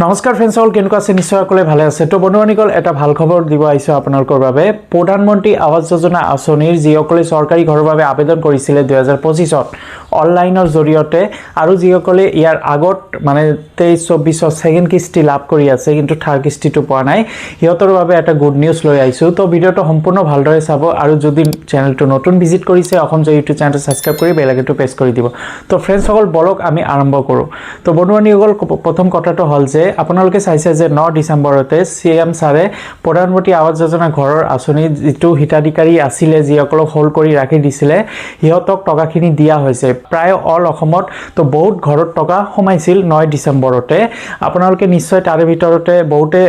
নমস্কাৰ friends, all কেনেকুৱা আছে? নিশ্চয় সকলোৱে ভালে আছে। তো বন্ধুবান্ধৱীসকল, এটা ভাল খবৰ দিব আহিছো আপোনালোকৰ বাবে। প্ৰধানমন্ত্ৰী আৱাস যোজনা আঁচনিৰ যিসকলে চৰকাৰী ঘৰৰ বাবে আবেদন কৰিছিলে 2025ত অনলাইনৰ জৰিয়তে, আৰু যিসকলে ইয়াৰ আগত মানে 23-24 সেকেন্ড কিস্তি লাভ কৰি আছে কিন্তু থাৰ্ড কিস্তিটো পোৱা নাই, সিহঁতৰ বাবে এটা গুড নিউজ লৈ আহিছো। তো ভিডিঅ'টো সম্পূৰ্ণ ভালদৰে চাব, আৰু যদি চেনেলটো নতুন ভিজিট কৰিছে অসম জয় ইউটিউব চেনেলটো ছাবস্ক্ৰাইব কৰি বেল আইকনটো প্ৰেছ কৰি দিব। তো ফ্ৰেণ্ডছসকল, বলক আমি আৰম্ভ কৰোঁ। তো বন্ধুবান্ধৱীসকল, প্ৰথম কথাটো হ'ল যে আপোনালোকে চাইছে যে 9 ডিচেম্বৰতে CM ছাৰে প্ৰধানমন্ত্ৰী আৱাস যোজনা ঘৰৰ আঁচনি যিটো হিতাধিকাৰী আছিলে, যিসকলক হোল্ড কৰি ৰাখি দিছিলে, সিহঁতক টকাখিনি দিয়া হৈছে প্ৰায় অল অসমত। তো বহুত ঘৰত টকা সোমাইছিল 9 ডিচেম্বৰতে। আপোনালোকে নিশ্চয় তাৰে ভিতৰতে বহুতে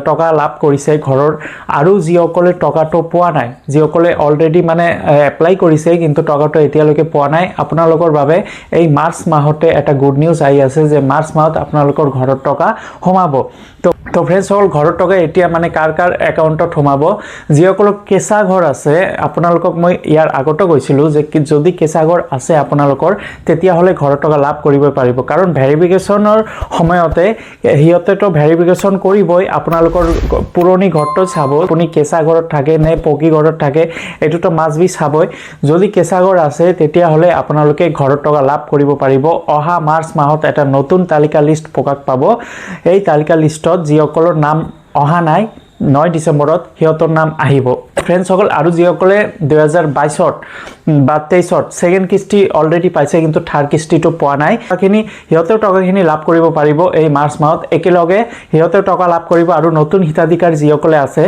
টকা লাভ কৰিছে ঘৰৰ, আৰু যিসকলে টকাটো পোৱা নাই, যিসকলে অলৰেডি মানে এপ্লাই কৰিছে কিন্তু টকাটো এতিয়ালৈকে পোৱা নাই, আপোনালোকৰ বাবে এই মাৰ্চ মাহতে এটা গুড নিউজ আহি আছে যে মাৰ্চ মাহত আপোনালোকৰ ঘৰত টকা সোমাব। তো ফ্ৰেণ্ডছসকল, ঘৰৰ টকা এতিয়া মানে কাৰ কাৰ একাউণ্টত সোমাব? যিসকলৰ কেঁচা ঘৰ আছে, আপোনালোকক মই ইয়াৰ আগতো কৈছিলোঁ যে যদি কেঁচা ঘৰ আছে আপোনালোকৰ, তেতিয়াহ'লে ঘৰৰ টকা লাভ কৰিব পাৰিব। কাৰণ ভেৰিফিকেশ্যনৰ সময়তে সিহঁতেতো ভেৰিফিকেশ্যন কৰিবই, আপোনালোকৰ পুৰণি ঘৰটো চাব, আপুনি কেঁচা ঘৰত থাকে নে পকী ঘৰত থাকে, এইটোতো মাষ্ট বি চাবই। যদি কেঁচা ঘৰ আছে তেতিয়াহ'লে আপোনালোকে ঘৰৰ টকা লাভ কৰিব পাৰিব। অহা মাৰ্চ মাহত এটা নতুন তালিকা লিষ্ট প্ৰকাশ পাব। এই তালিকা লিষ্টত যিসকলৰ নাম অহা নাই 9 ডিচেম্বৰত, সিহঁতৰ নাম আহিব ফ্ৰেণ্ডছসকল। আৰু যিসকলে 2022ত বা 23ত সেকেন্ড কিস্তি অলৰেডি পাইছে কিন্তু থাৰ্ড কিস্তিটো পোৱা নাই, সিহঁতেও টকাখিনি লাভ কৰিব পাৰিব এই মাৰ্চ মাহত। একেলগে সিহঁতেও টকা লাভ কৰিব। আৰু নতুন হিতাধিকাৰী যিসকলে আছে,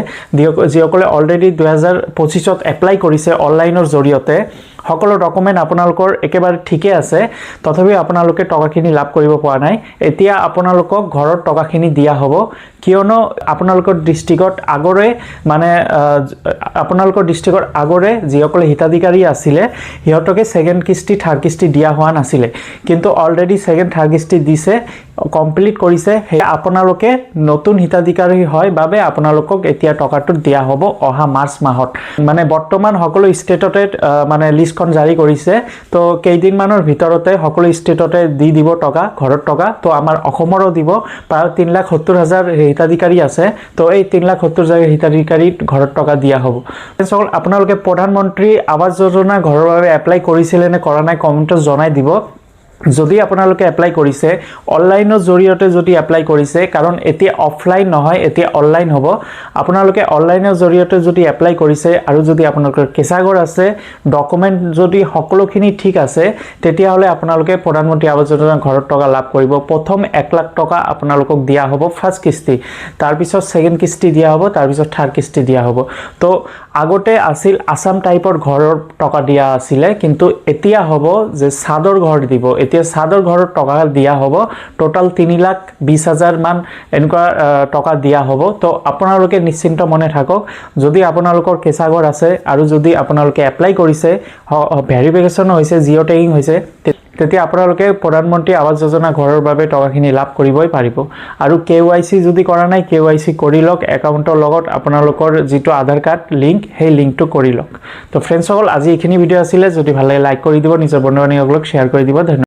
যিসকলে অলৰেডি 2025ত এপ্লাই কৰিছে অনলাইনৰ জৰিয়তে, সকলো ডকুমেণ্ট আপোনালোকৰ একেবাৰে ঠিকে আছে, তথাপিও আপোনালোকে টকাখিনি লাভ কৰিব পৰা নাই। এতিয়া আপোনালোকক ঘৰৰ টকাখিনি দিয়া হ'ব, কিয়নো আপোনালোকৰ ডিষ্ট্ৰিক্টত আগৰে যিসকলে হিতাধিকাৰী আছিলে, সিহঁতকে সেকেন্ড কিস্তি থাৰ্ড কিস্তি দিয়া হোৱা নাছিলে, কিন্তু অলৰেডি সেকেন্ড থাৰ্ড কিস্তি দিছে, কমপ্লিট কৰিছে। সেই আপোনালোকে নতুন হিতাধিকাৰী হয় বাবে আপোনালোকক এতিয়া টকাটো দিয়া হ'ব অহা মাৰ্চ মাহত। মানে বৰ্তমান সকলো ষ্টেটতে মানে লিষ্টখন জাৰি কৰিছে, তো কেইদিনমানৰ ভিতৰতে সকলো ষ্টেটতে দি দিব টকা, ঘৰত টকা। তো আমাৰ অসমৰো দিব, প্ৰায় 3,70,000 হিতাধিকাৰী আছে। তো এই 3,70,000 হিতাধিকাৰীত ঘৰত টকা দিয়া হ'ব। আপোনালোকে প্ৰধানমন্ত্ৰী আৱাস যোজনা ঘৰৰ বাবে এপ্লাই কৰিছিলে নে কৰা নাই, কমেণ্টত জনাই দিব। যদি আপোনালোকে এপ্লাই কৰিছে অনলাইনৰ জৰিয়তে, যদি এপ্লাই কৰিছে, কাৰণ এতিয়া অফলাইন নহয়, এতিয়া অনলাইন হ'ব। আপোনালোকে অনলাইনৰ জৰিয়তে যদি এপ্লাই কৰিছে, আৰু যদি আপোনালোকৰ কেঁচা ঘৰ আছে, ডকুমেণ্ট যদি সকলোখিনি ঠিক আছে, তেতিয়াহ'লে আপোনালোকে প্ৰধানমন্ত্ৰী আৱাস যোজনা ঘৰত টকা লাভ কৰিব। প্ৰথম 1 লাখ টকা আপোনালোকক দিয়া হ'ব ফাৰ্ষ্ট কিস্তি, তাৰপিছত সেকেন্ড কিস্তি দিয়া হ'ব, তাৰপিছত থাৰ্ড কিস্তি দিয়া হ'ব। তো আগতে আছিল আছাম টাইপৰ ঘৰৰ টকা দিয়া আছিলে, কিন্তু এতিয়া হ'ব যে চাদৰ ঘৰ দিব। এতিয়া চাদৰ ঘৰৰ টকা দিয়া হ'ব, টোটাল 3,20,000 মান এনেকুৱা টকা দিয়া হ'ব। তো আপোনালোকে নিশ্চিন্ত মনে থাকক, যদি আপোনালোকৰ কেঁচা ঘৰ আছে আৰু যদি আপোনালোকে এপ্লাই কৰিছে, ভেৰিফিকেশ্যন হৈছে, জিঅ' টেগিং হৈছে, তেতিয়া আপোনালোকে প্ৰধানমন্ত্ৰী আৱাস যোজনা ঘৰৰ বাবে টকাখিনি লাভ কৰিবই পাৰিব। আৰু KYC যদি কৰা নাই, KYC কৰি লওক, একাউণ্টৰ লগত আপোনালোকৰ যিটো আধাৰ কাৰ্ড লিংক, সেই লিংকটো কৰি লওক। তো ফ্ৰেণ্ডছসকল, আজি এইখিনি ভিডিঅ' আছিলে। যদি ভাল লাগে লাইক কৰি দিব, নিজৰ বন্ধু বান্ধৱীসকলক শ্বেয়াৰ কৰি দিব। ধন্যবাদ।